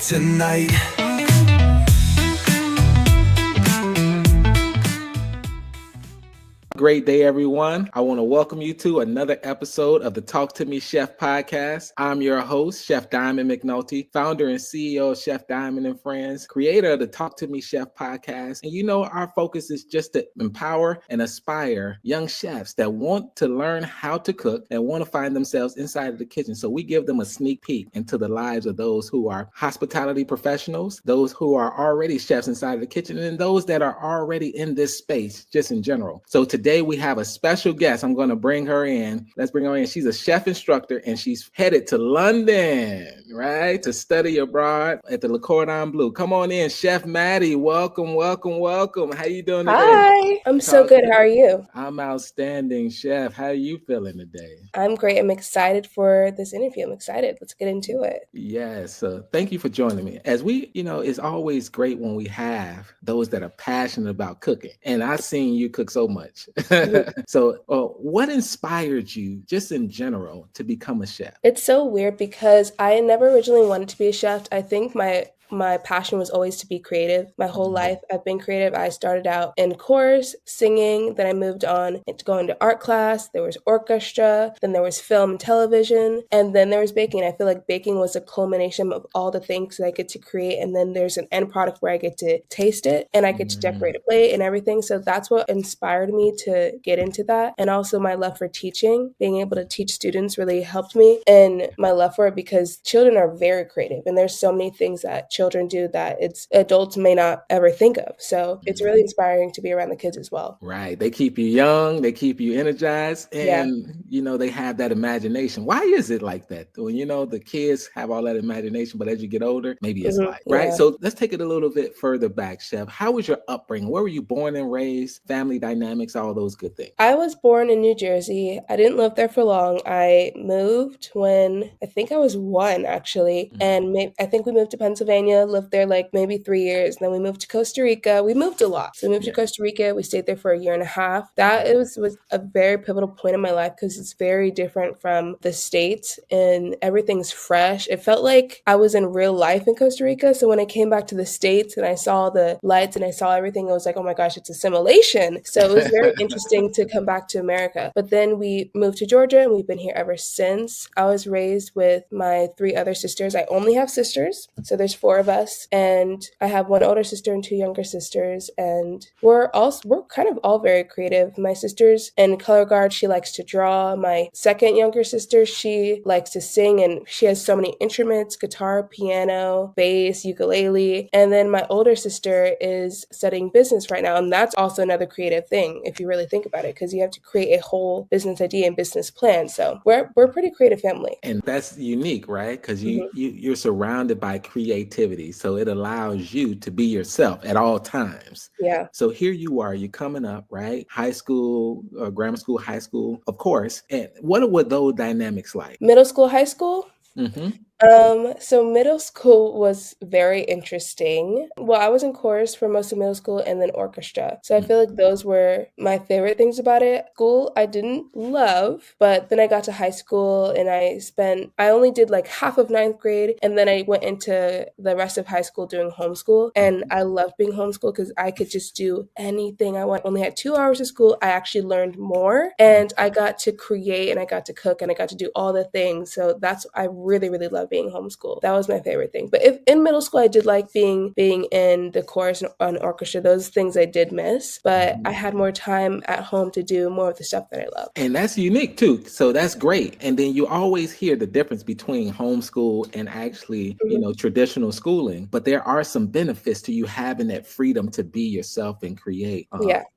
tonight. Great day, everyone. I want to welcome you to another episode of the Talk to Me Chef podcast. I'm your host, Chef Diamond McNulty, founder and CEO of Chef Diamond and Friends, creator of the Talk to Me Chef podcast. And you know, our focus is just to empower and aspire young chefs that want to learn how to cook and want to find themselves inside of the kitchen. So we give them a sneak peek into the lives of those who are hospitality professionals, those who are already chefs inside of the kitchen, and those that are already in this space just in general. So today we have a special guest. I'm going to bring her in. Let's bring her in. She's a chef instructor and she's headed to London, right, to study abroad at the Le Cordon Bleu. Come on in, Chef Maddie. Welcome, welcome, welcome. How you doing today? Hi, I'm so good. How are you? I'm outstanding, Chef. How are you feeling today? I'm great. I'm excited for this interview. I'm excited. Let's get into it. Yes. Thank you for joining me. As we, it's always great when we have those that are passionate about cooking. And I've seen you cook so much. So what inspired you just in general to become a chef? It's so weird because I never originally wanted to be a chef. I think my passion was always to be creative. My whole life I've been creative. I started out in chorus, singing, then I moved on into going to art class. There was orchestra, then there was film and television, and then there was baking. I feel like baking was a culmination of all the things that I get to create, and then there's an end product where I get to taste it and I get to decorate a plate and everything. So that's what inspired me to get into that. And also my love for teaching, being able to teach students really helped me, and my love for it because children are very creative and there's so many things that children do that adults may not ever think of. So it's really inspiring to be around the kids as well. Right. They keep you young, they keep you energized, and they have that imagination. Why is it like that? When the kids have all that imagination, but as you get older, maybe it's like, right? So let's take it a little bit further back, Chef. How was your upbringing? Where were you born and raised? Family dynamics, all those good things. I was born in New Jersey. I didn't live there for long. I moved when I think I was 1 actually, and I think we moved to Pennsylvania, lived there like maybe 3 years. Then we moved to Costa Rica. We moved a lot. So we moved to Costa Rica. We stayed there for a year and a half. That was a very pivotal point in my life because it's very different from the States and everything's fresh. It felt like I was in real life in Costa Rica. So when I came back to the States and I saw the lights and I saw everything, I was like, oh my gosh, it's assimilation. So it was very interesting to come back to America. But then we moved to Georgia and we've been here ever since. I was raised with my 3 other sisters. I only have sisters. So there's 4 of us, and I have 1 older sister and 2 younger sisters, and we're kind of all very creative. My sister's in color guard. She likes to draw. My second younger sister, she likes to sing, and she has so many instruments: guitar, piano, bass, ukulele. And then my older sister is studying business right now, and that's also another creative thing if you really think about it, because you have to create a whole business idea and business plan. So we're a pretty creative family. And that's unique, right? Because you're surrounded by creativity. So it allows you to be yourself at all times. Yeah. So here you are, you're coming up, right? High school, grammar school, high school, of course. And what were those dynamics like? Middle school, high school? So middle school was very interesting. Well, I was in chorus for most of middle school and then orchestra. So I feel like those were my favorite things about it. School, I didn't love, but then I got to high school and I only did like half of 9th grade. And then I went into the rest of high school doing homeschool. And I loved being homeschooled because I could just do anything I want. Only had 2 hours of school. I actually learned more and I got to create and I got to cook and I got to do all the things. So I really, really love being homeschooled. That was my favorite thing. But if in middle school, I did like being in the chorus and orchestra. Those things I did miss, but I had more time at home to do more of the stuff that I love. And that's unique too. So that's great. And then you always hear the difference between homeschool and actually, traditional schooling. But there are some benefits to you having that freedom to be yourself and create.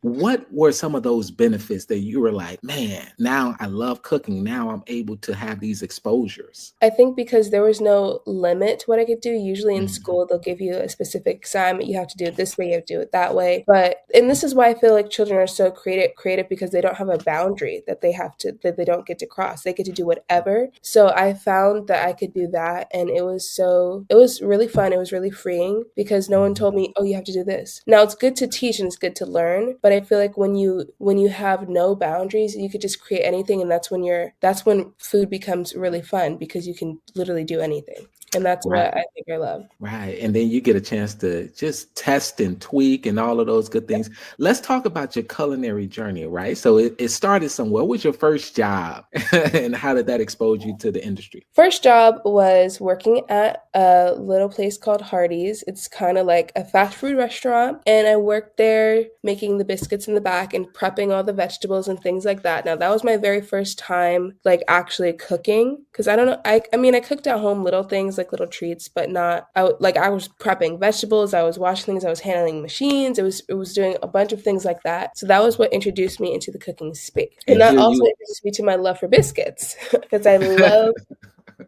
What were some of those benefits that you were like, man, now I love cooking. Now I'm able to have these exposures? I think because there was no limit to what I could do. Usually in school, they'll give you a specific assignment. You have to do it this way, you have to do it that way. And this is why I feel like children are so creative because they don't have a boundary that they don't get to cross. They get to do whatever. So I found that I could do that. And it was really fun. It was really freeing because no one told me, oh, you have to do this. Now it's good to teach and it's good to learn. But I feel like when you have no boundaries, you could just create anything. And that's when food becomes really fun because you can literally do anything. And that's Right. what I think I love. Right. And then you get a chance to just test and tweak and all of those good things. Let's talk about your culinary journey, right? So it started somewhere. What was your first job and how did that expose you to the industry? First job was working at a little place called Hardee's. It's kind of like a fast food restaurant. And I worked there making the biscuits in the back and prepping all the vegetables and things like that. Now, that was my very first time like actually cooking. Cause I don't know. I mean, I cooked at home little things like little treats, but not, I was prepping vegetables. I was washing things. I was handling machines. It was doing a bunch of things like that. So that was what introduced me into the cooking space. And And that here also you introduced me to my love for biscuits because I love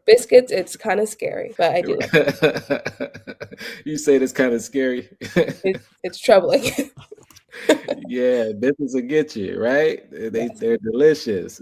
biscuits. It's kind of scary, but I do love them. you say that's kind of scary. It's troubling. Yeah, business will get you, right? Yes. They're delicious.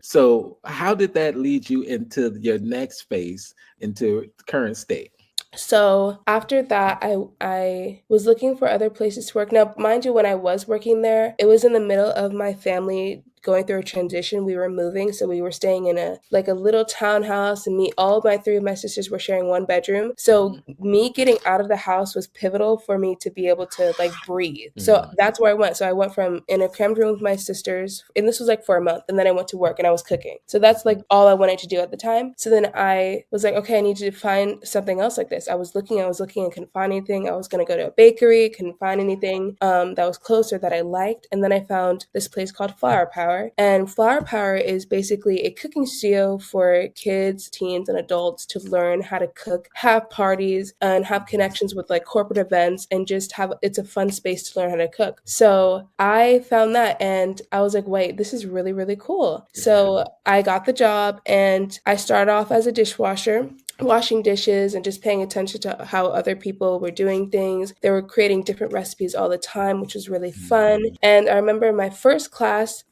So how did that lead you into your next phase, into current state? So after that, I was looking for other places to work. Now, mind you, when I was working there, it was in the middle of my family going through a transition. We were moving, so we were staying in a little townhouse, and all of my three of my sisters were sharing one bedroom. So me getting out of the house was pivotal for me to be able to like breathe. So Mhm. that's where I went. So I went from in a crammed room with my sisters, and this was like for a month, and then I went to work and I was cooking. So that's like all I wanted to do at the time. So then I was like, okay, I need to find something else like this. I was looking, and couldn't find anything. I was gonna go to a bakery, couldn't find anything that was closer that I liked, and then I found this place called Flower Power. And Flower Power is basically a cooking studio for kids, teens, and adults to learn how to cook, have parties, and have connections with like corporate events, and just have it's a fun space to learn how to cook. So I found that, and I was like, wait, this is really, really cool. So I got the job, and I started off as a dishwasher, washing dishes and just paying attention to how other people were doing things. They were creating different recipes all the time, which was really fun. And I remember in my first class,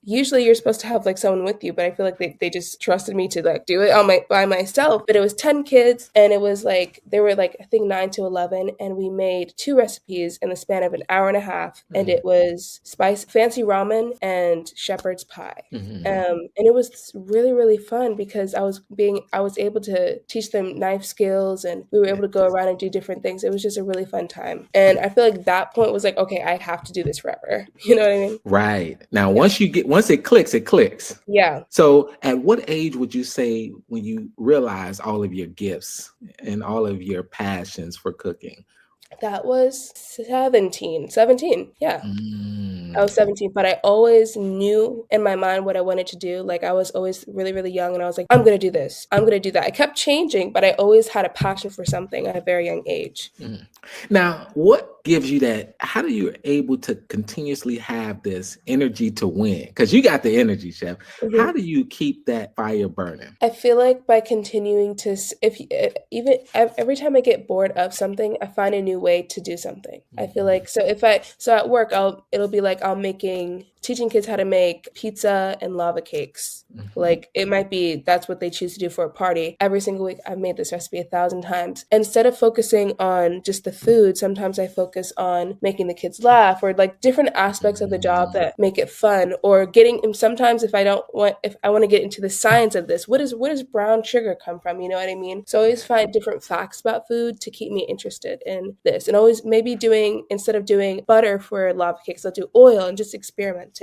usually you're supposed to have like someone with you, but I feel like they just trusted me to like do it by myself. But it was 10 kids, and it was like, they were like, I think 9 to 11. And we made 2 recipes in the span of an hour and a half. And it was fancy ramen and shepherd's pie. Mhm. And it was really, really fun because I was able to teach them knife skills, and we were able to go around and do different things. It was just a really fun time. And I feel like that point was like, okay, I have to do this forever. You know what I mean? Right. Now, Yeah. once it clicks, it clicks. Yeah. So, at what age would you say when you realize all of your gifts and all of your passions for cooking? That was 17. 17. Yeah. I Mm. was 17, but I always knew in my mind what I wanted to do. Like, I was always really, really young, and I was like, I'm going to do this. I'm going to do that. I kept changing, but I always had a passion for something at a very young age. Mhm. Now, what gives you that? How do you able to continuously have this energy to win? Because you got the energy, chef. How Mhm. do you keep that fire burning? I feel like by continuing to, even every time I get bored of something, I find a new way to do something. I feel like, so at work, it'll be like teaching kids how to make pizza and lava cakes. Mhm. Like, it might be that's what they choose to do for a party. Every single week, I've made this recipe 1,000 times. Instead of focusing on just the food, sometimes I focus on making the kids laugh, or like different aspects of the job Mm. that make it fun, or and sometimes if I want to get into the science of this, where does brown sugar come from? You know what I mean? So I always find different facts about food to keep me interested in this. And always maybe instead of doing butter for lava cakes, I'll do oil, and just experimenting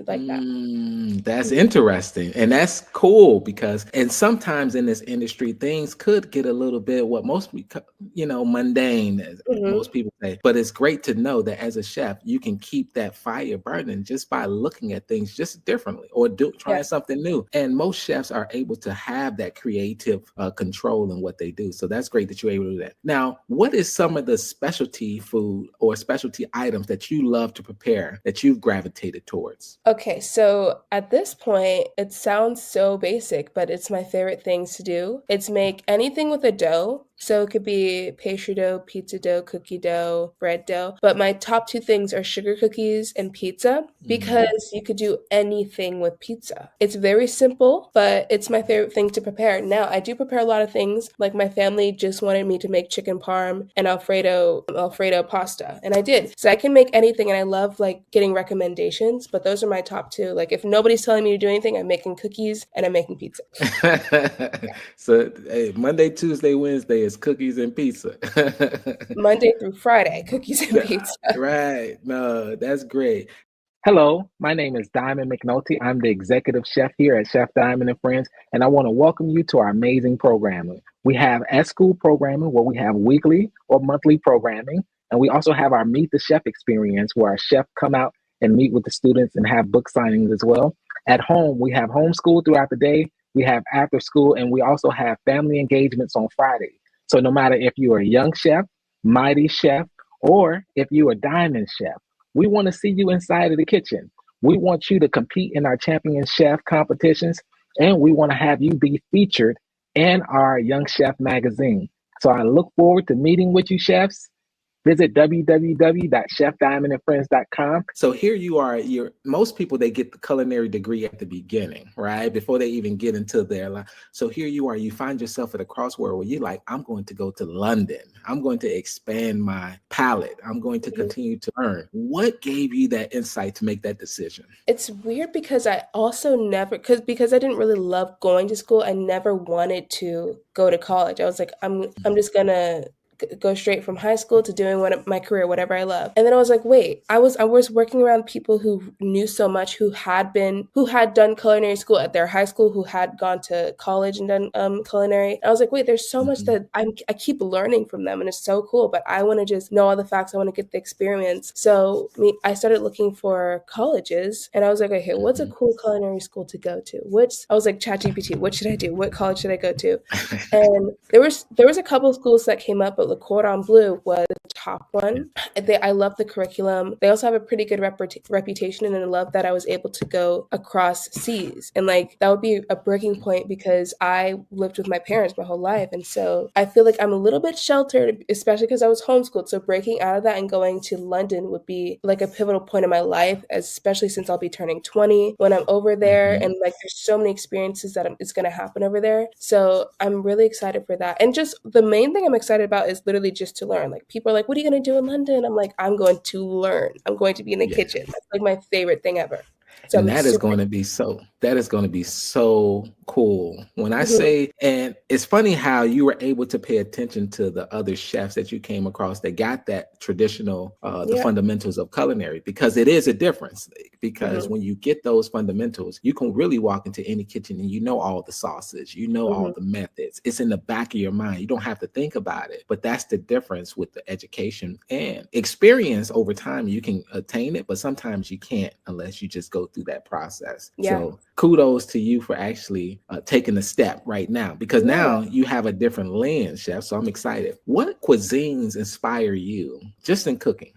like that. That's interesting. And that's cool because, and sometimes in this industry, things could get a little bit what mundane, as Hmm. most people say. But it's great to know that as a chef, you can keep that fire burning just by looking at things just differently or Yeah. trying something new. And most chefs are able to have that creative control in what they do. So that's great that you're able to do that. Now, what is some of the specialty food or specialty items that you love to prepare that you've gravitated towards? Okay, so at this point, it sounds so basic, but it's my favorite things to do. It's make anything with a dough. So it could be pastry dough, pizza dough, cookie dough, bread dough. But my top two things are sugar cookies and pizza because you could do anything with pizza. It's very simple, but it's my favorite thing to prepare. Now, I do prepare a lot of things. Like my family just wanted me to make chicken parm and Alfredo pasta, and I did. So I can make anything, and I love like getting recommendations, but those are my top two. Like if nobody's telling me to do anything, I'm making cookies and I'm making pizza. So hey, Monday, Tuesday, Wednesday is cookies and pizza. Monday through Friday, cookies and pizza. Right. No, that's great. Hello, my name is Diamond McNulty. I'm the executive chef here at Chef Diamond and Friends, and I want to welcome you to our amazing programming. We have at school programming where we have weekly or monthly programming, and we also have our Meet the Chef experience where our chef come out and meet with the students and have book signings as well. At home, we have homeschool throughout the day, we have after school, and we also have family engagements on Friday. So no matter if you're a young chef, mighty chef, or if you're a diamond chef, we want to see you inside of the kitchen. We want you to compete in our champion chef competitions, and we want to have you be featured in our Young Chef magazine. So I look forward to meeting with you, chefs. Visit www.chefdiamondandfriends.com. So here you are. Most people, they get the culinary degree at the beginning, right? Before they even get into their life. So here you are. You find yourself at a crossword where you're like, I'm going to go to London. I'm going to expand my palate. I'm going to continue to learn. What gave you that insight to make that decision? It's weird because I also never, because I didn't really love going to school. I never wanted to go to college. I was like, I'm just gonna go straight from high school to doing my career, whatever I love. And then I was like, wait, I was working around people who knew so much, who had done culinary school at their high school, who had gone to college and done culinary. And I was like, wait, there's so much that I keep learning from them, and it's so cool. But I want to just know all the facts. I want to get the experience. So I started looking for colleges, and I was like, okay, what's a cool culinary school to go to? I was like, ChatGPT, what should I do? What college should I go to? And there was a couple of schools that came up, but Le Cordon Bleu was the top one. I love the curriculum. They also have a pretty good reputation, and I love that I was able to go across seas. And like that would be a breaking point because I lived with my parents my whole life, and so I feel like I'm a little bit sheltered, especially because I was homeschooled. So breaking out of that and going to London would be like a pivotal point in my life, especially since I'll be turning 20 when I'm over there, and like there's so many experiences that it's going to happen over there. So I'm really excited for that. And just the main thing I'm excited about is literally just to learn. Like people are like, what are you going to do in London? I'm like, I'm going to learn. I'm going to be in the kitchen. That's like my favorite thing ever. So and that is going to be so cool. When I say, and it's funny how you were able to pay attention to the other chefs that you came across that got that traditional, the fundamentals of culinary, because it is a difference. Because when you get those fundamentals, you can really walk into any kitchen and you know all the sauces, you know all the methods. It's in the back of your mind. You don't have to think about it. But that's the difference with the education and experience over time. You can attain it, but sometimes you can't unless you just go through that process. So kudos to you for actually taking the step right now, because now you have a different lens, chef. So I'm excited. What cuisines inspire you just in cooking?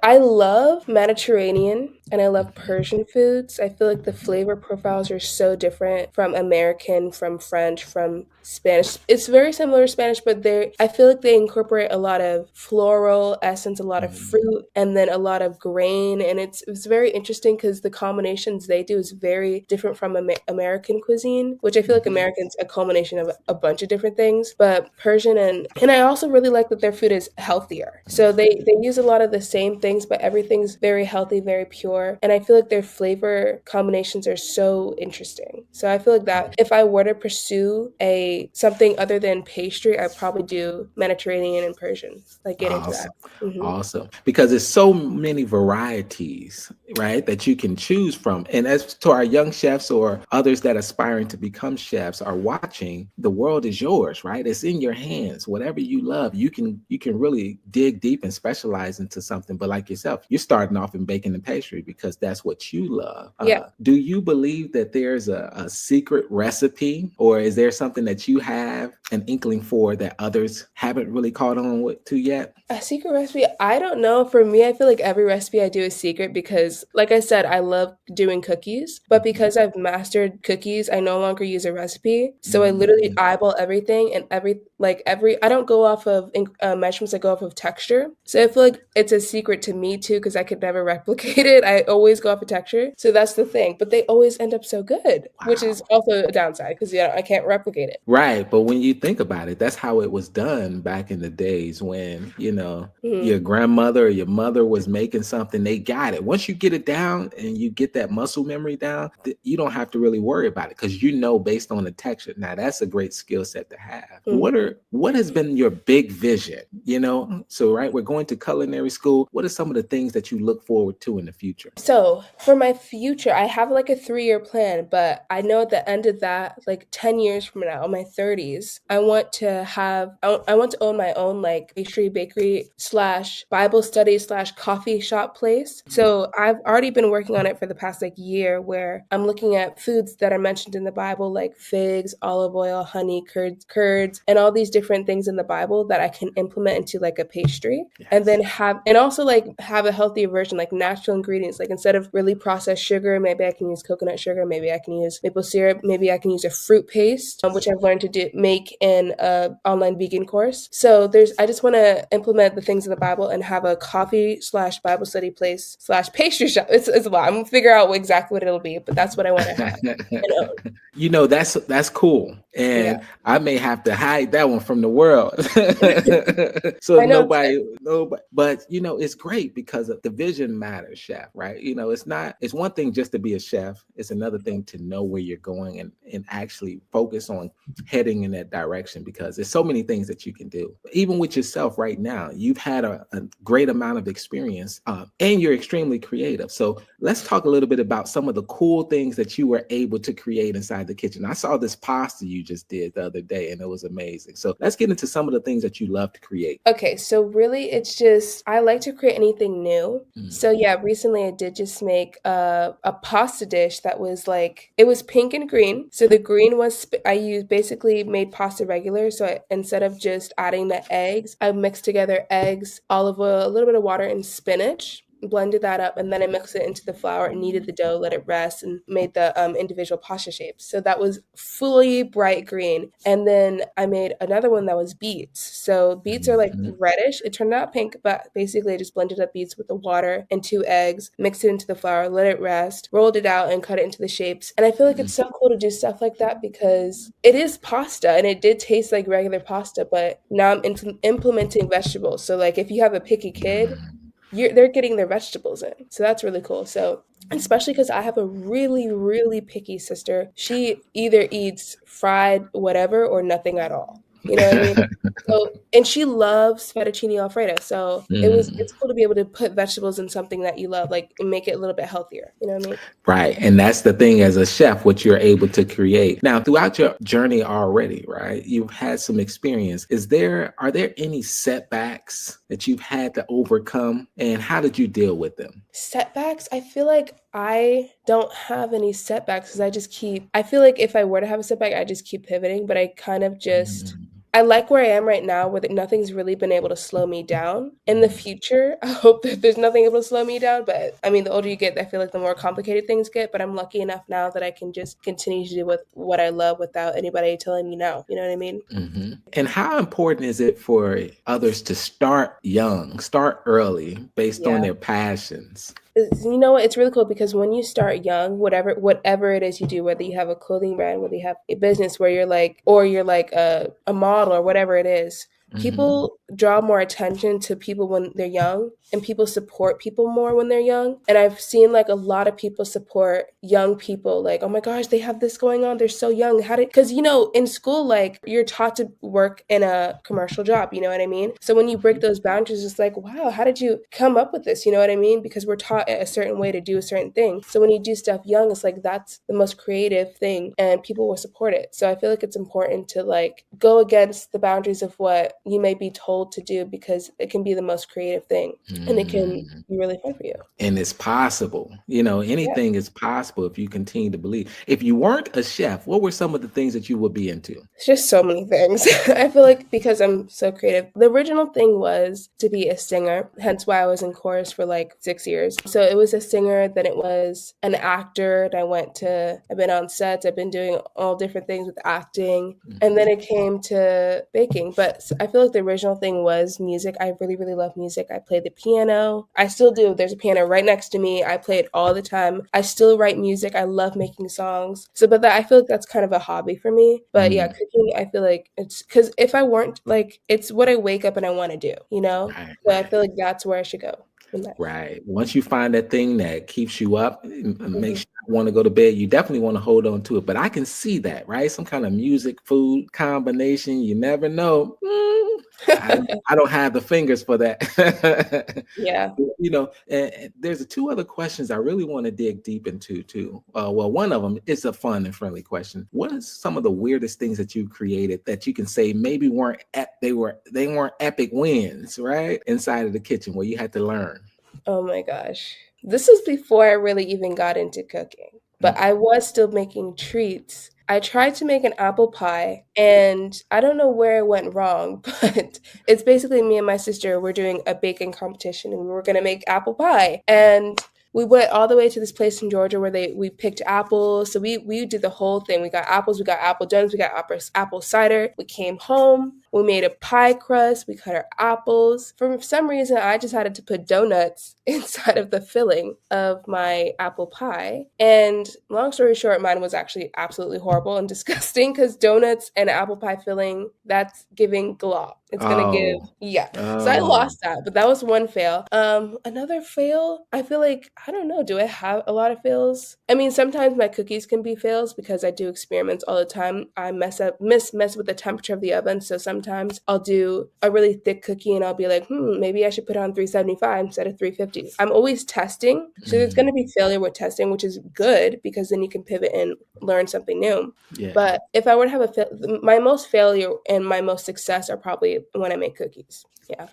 I love Mediterranean and I love Persian foods. I feel like the flavor profiles are so different from American, from French, from Spanish. It's very similar to Spanish, but I feel like they incorporate a lot of floral essence, a lot of fruit, and then a lot of grain. And it's very interesting because the combinations they do is very different from American cuisine, which I feel like American's a culmination of a bunch of different things. But Persian and I also really like that their food is healthier. So they use a lot of the same things, but everything's very healthy, very pure. And I feel like their flavor combinations are so interesting. So I feel like that if I were to pursue something other than pastry, I'd probably do Mediterranean and Persian, like get into that. Awesome. Because there's so many varieties, right, that you can choose from. And as to our young chefs or others that are aspiring to become chefs are watching, the world is yours, right? It's in your hands. Whatever you love, you can really dig deep and specialize into something. But like yourself, you're starting off in baking and pastry because that's what you love. Do you believe that there's a secret recipe, or is there something that you have an inkling for that others haven't really caught on to yet? A secret recipe? I don't know. For me, I feel like every recipe I do is secret because, like I said, I love doing cookies. But because I've mastered cookies, I no longer use a recipe. So I literally Mhm. eyeball everything, and I don't go off of measurements. I go off of texture. So I feel like it's a secret to me too because I could never replicate it. I always go off of texture. So that's the thing. But they always end up so good, which is Wow. also a downside because I can't replicate it. Right, but when you think about it, that's how it was done back in the days when, Hmm. your grandmother or your mother was making something, they got it. Once you get it down and you get that muscle memory down, you don't have to really worry about it because you know based on the texture. Now that's a great skill set to have. Hmm. What has been your big vision? So right, we're going to culinary school. What are some of the things that you look forward to in the future? So for my future, I have like a 3-year plan, but I know at the end of that, like 10 years from now, in my 30s, I want to own my own like pastry bakery slash Bible study slash coffee shop place. So I've already been working on it for the past like year where I'm looking at foods that are mentioned in the Bible, like figs, olive oil, honey, curds, and all these different things in the Bible that I can implement into like a pastry and Yes. then also like have a healthier version, like natural ingredients. Like instead of really processed sugar, maybe I can use coconut sugar, maybe I can use maple syrup, maybe I can use a fruit paste, which I've learned to make in a online vegan course. So I just want to implement the things in the Bible and have a coffee slash Bible study place slash pastry shop. It's a lot. I'm gonna figure out exactly what it'll be, but that's what I want to have and own. That's cool. Yeah. And I may have to hide that one from the world. So I know it's good. nobody, but it's great because the vision matters, chef, right? It's one thing just to be a chef. It's another thing to know where you're going and actually focus on heading in that direction because there's so many things that you can do. Even with yourself right now, you've had a great amount of experience and you're extremely creative. So let's talk a little bit about some of the cool things that you were able to create inside the kitchen. I saw this pasta you just did the other day and it was amazing. So let's get into some of the things that you love to create. Okay, so really it's just I like to create anything new. Mm. So yeah, recently I did just make a pasta dish that was like it was pink and green. So the green was I used basically made pasta regular. So instead of just adding the eggs, I mixed together eggs, olive oil, a little bit of water, and spinach. Blended that up and then I mixed it into the flour and kneaded the dough, let it rest, and made the individual pasta shapes. So that was fully bright green. And then I made another one that was beets. So beets are like Mhm. reddish. It turned out pink, but basically I just blended up beets with the water and 2 eggs, mixed it into the flour, let it rest, rolled it out, and cut it into the shapes. And I feel like it's so cool to do stuff like that because it is pasta and it did taste like regular pasta, but now I'm implementing vegetables. So like if you have a picky kid, they're getting their vegetables in. So that's really cool. So especially because I have a really, really picky sister. She either eats fried whatever or nothing at all. You know what I mean? So and she loves fettuccine alfredo. So Mhm. it's cool to be able to put vegetables in something that you love, like and make it a little bit healthier. You know what I mean? Right. And that's the thing as a chef, what you're able to create. Now, throughout your journey already, right? You've had some experience. Are there any setbacks that you've had to overcome? And how did you deal with them? Setbacks, I feel like I don't have any setbacks because I feel like if I were to have a setback, I just keep pivoting, but I kind of just, Mhm. I like where I am right now where nothing's really been able to slow me down. In the future, I hope that there's nothing able to slow me down, but I mean, the older you get, I feel like the more complicated things get, but I'm lucky enough now that I can just continue to do with what I love without anybody telling me no. You know what I mean? And how important is it for others to start young, start early based on Yeah. their passions? You know what? It's really cool because when you start young, whatever it is you do, whether you have a clothing brand, whether you have a business where you're like a model or whatever it is, Mhm. people draw more attention to people when they're young and people support people more when they're young. And I've seen like a lot of people support young people like, oh my gosh, they have this going on. They're so young. Because in school, like you're taught to work in a commercial job, you know what I mean? So when you break those boundaries, it's like, wow, how did you come up with this? You know what I mean? Because we're taught a certain way to do a certain thing. So when you do stuff young, it's like that's the most creative thing and people will support it. So I feel like it's important to like go against the boundaries of what you may be told to do, because it can be the most creative thing and it can be really fun for you. And it's possible. Anything is possible if you continue to believe. If you weren't a chef, what were some of the things that you would be into? It's just so many things. I feel like because I'm so creative, the original thing was to be a singer, hence why I was in chorus for like 6 years. So it was a singer, then it was an actor, and I've been on sets, I've been doing all different things with acting, and then it came to baking. But I feel like the original thing was music. I really, really love music. I play the piano. I still do. There's a piano right next to me. I play it all the time. I still write music. I love making songs. So, but I feel like that's kind of a hobby for me. But yeah, cooking, I feel like it's because if I weren't, like, it's what I wake up and I want to do, Right, So I feel like that's where I should go. Right. Once you find that thing that keeps you up and makes you want to go to bed, you definitely want to hold on to it. But I can see that, right? Some kind of music, food combination. You never know. I don't have the fingers for that. Yeah. And there's two other questions I really want to dig deep into too. Well, one of them is a fun and friendly question. What are some of the weirdest things that you created that you can say maybe they weren't epic wins, right? Inside of the kitchen where you had to learn. Oh my gosh. This was before I really even got into cooking, but I was still making treats. I tried to make an apple pie, and I don't know where it went wrong, but it's basically me and my sister were doing a baking competition, and we were going to make apple pie. And we went all the way to this place in Georgia where we picked apples. So we did the whole thing. We got apples, we got apple donuts, we got apple cider. We came home, we made a pie crust, we cut our apples. For some reason, I decided to put donuts inside of the filling of my apple pie. And long story short, mine was actually absolutely horrible and disgusting, because donuts and apple pie filling, that's giving glop. It's gonna give, yeah. So I lost that, but that was one fail. Another fail, I feel like, I don't know, do I have a lot of fails? I mean, sometimes my cookies can be fails because I do experiments all the time. I mess with the temperature of the oven. So sometimes I'll do a really thick cookie and I'll be like, maybe I should put it on 375 instead of 350. I'm always testing. So there's going to be failure with testing, which is good because then you can pivot and learn something new. Yeah. But if I were to have my most failure and my most success are probably when I make cookies. Yeah.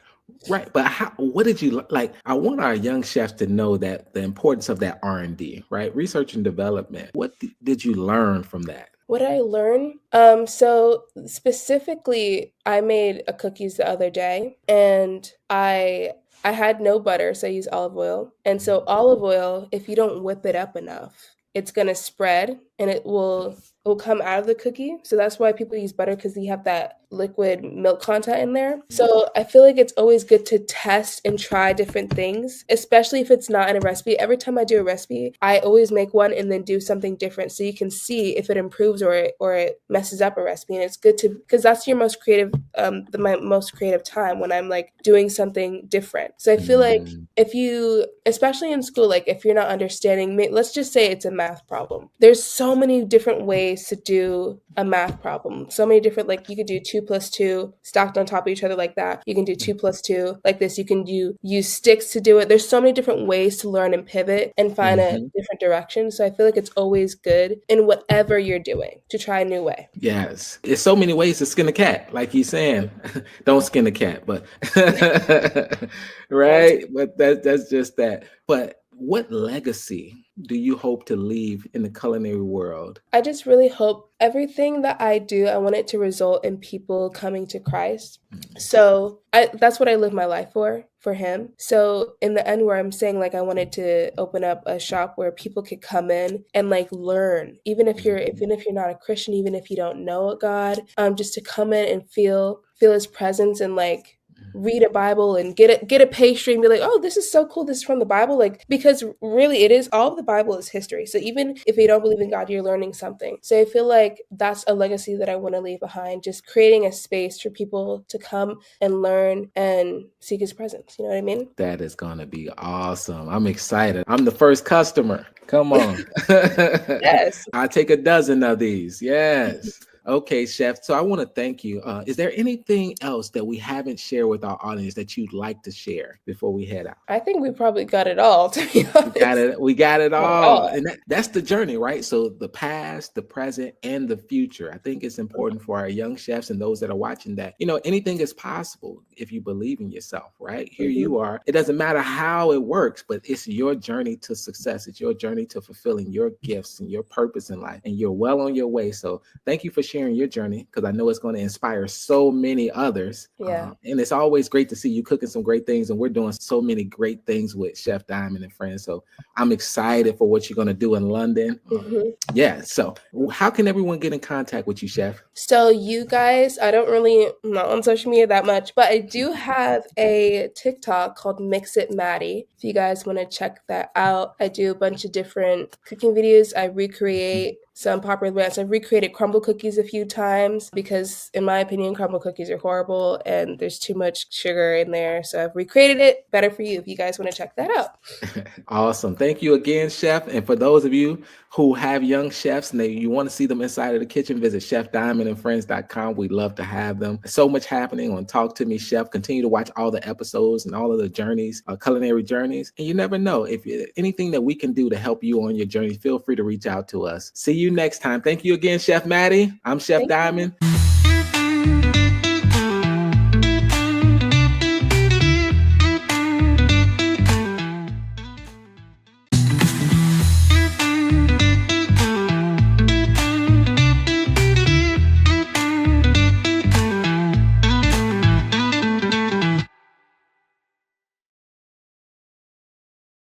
Right. But what did you like? I want our young chefs to know that the importance of that R&D, right? Research and development. What did you learn from that? What did I learn? So specifically, I made a cookies the other day, and I had no butter, so I used olive oil. And so olive oil, if you don't whip it up enough, it's going to spread and it will come out of the cookie. So that's why people use butter, because you have that liquid milk content in there. So I feel like it's always good to test and try different things, especially if it's not in a recipe. Every time I do a recipe, I always make one and then do something different so you can see if it improves or it messes up a recipe. And it's good to, because that's your most creative, my most creative time, when I'm like doing something different. So I feel like if you, especially in school, like if you're not understanding, let's just say it's a math problem. There's so many different ways to do a math problem. So many different, like you could do 2 + 2 stacked on top of each other like that. You can do 2 + 2 like this. You can use sticks to do it. There's so many different ways to learn and pivot and find a different direction. So I feel like it's always good in whatever you're doing to try a new way. Yes. There's so many ways to skin a cat, like you're saying. Don't skin a cat, but right? But that's just that. But what legacy do you hope to leave in the culinary world? I just really hope everything that I do, I want it to result in people coming to Christ. So that's what I live my life for him. So in the end, where I'm saying like I wanted to open up a shop where people could come in and like learn, even if you're not a Christian, even if you don't know God, just to come in and feel his presence and like read a Bible and get a pastry and be like, oh, this is so cool, this is from the Bible. Like, because really it is, all of the Bible is history. So even if you don't believe in God, you're learning something. So I feel like that's a legacy that I want to leave behind, just creating a space for people to come and learn and seek his presence. You know what I mean? That is going to be awesome. I'm excited. I'm the first customer. Come on. Yes. I take a dozen of these. Yes. Okay, Chef. So I want to thank you. Is there anything else that we haven't shared with our audience that you'd like to share before we head out? I think we probably got it all, to be We got honest. it. We got it Got it all. all. And that's the journey, right? So the past, the present, and the future. I think it's important for our young chefs and those that are watching that, anything is possible if you believe in yourself, right? Here Mhm. you are. It doesn't matter how it works, but it's your journey to success. It's your journey to fulfilling your gifts and your purpose in life. And you're well on your way. So thank you for sharing your journey, because I know it's going to inspire so many others. Yeah. And it's always great to see you cooking some great things. And we're doing so many great things with Chef Diamond and friends. So I'm excited for what you're going to do in London. Mhm. Yeah. So how can everyone get in contact with you, Chef? So you guys, I'm not on social media that much, but I do have a TikTok called Mix It Maddie. If you guys want to check that out, I do a bunch of different cooking videos. I recreate some popular brands. I've recreated crumble cookies a few times because, in my opinion, crumble cookies are horrible and there's too much sugar in there. So I've recreated it better for you if you guys want to check that out. Awesome. Thank you again, Chef. And for those of you who have young chefs and you want to see them inside of the kitchen, visit chefdiamondandfriends.com. We'd love to have them. So much happening on Talk to Me Chef. Continue to watch all the episodes and all of the journeys, culinary journeys. And you never know, if anything that we can do to help you on your journey, feel free to reach out to us. See you next time. Thank you again, Chef Maddie. I'm Chef Thank you. Diamond.